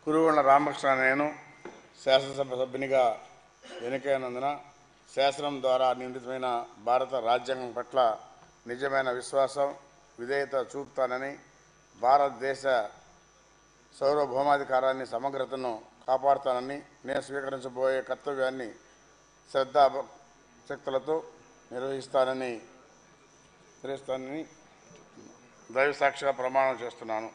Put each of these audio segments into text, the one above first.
కురుగొండ్ల రామకృష్ణ నేను శాసనసభ సభ్యునిగా ఎన్నికైనందున శాసనం ద్వారా నిర్మితమైన భారత రాజ్యాంగం పట్ల నిజమైన విశ్వాసం విధేయత చూపుతానని, భారతదేశ సార్వభౌమాధికారాన్ని సమగ్రతను కాపాడుతానని, నేను స్వీకరించబోయే కర్తవ్యాన్ని శ్రద్ధాశక్తులతో నిర్వహిస్తానని దైవ సాక్షిగా ప్రమాణం చేస్తున్నాను.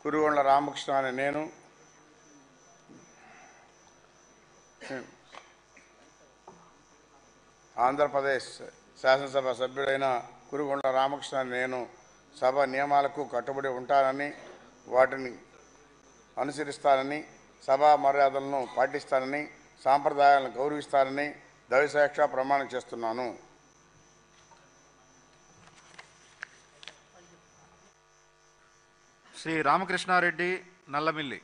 కురుగొండ్ల రామకృష్ణ అనే నేను ఆంధ్రప్రదేశ్ శాసనసభ సభ్యుడైన కురుగొండ్ల రామకృష్ణ నేను సభ నియమాలకు కట్టుబడి ఉంటానని, వాటిని అనుసరిస్తానని, సభా మర్యాదలను పాటిస్తానని, సాంప్రదాయాలను గౌరవిస్తానని దైవసాక్షిగా ప్రమాణం చేస్తున్నాను. శ్రీ రామకృష్ణారెడ్డి నల్లమిల్లి.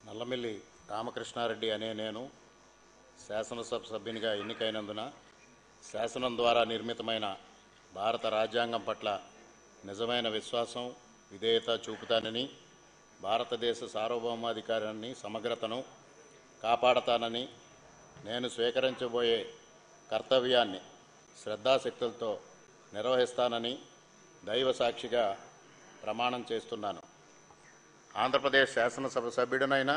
నల్లమిల్లి రామకృష్ణారెడ్డి అనే నేను శాసనసభ సభ్యునిగా ఎన్నికైనందున శాసనం ద్వారా నిర్మితమైన భారత రాజ్యాంగం పట్ల నిజమైన విశ్వాసం విధేయత చూపుతానని, భారతదేశ సార్వభౌమాధికారాన్ని సమగ్రతను కాపాడతానని, నేను స్వీకరించబోయే కర్తవ్యాన్ని శ్రద్ధాశక్తులతో నిర్వహిస్తానని దైవ సాక్షిగా ప్రమాణం చేస్తున్నాను. ఆంధ్రప్రదేశ్ శాసనసభ సభ్యుడినైన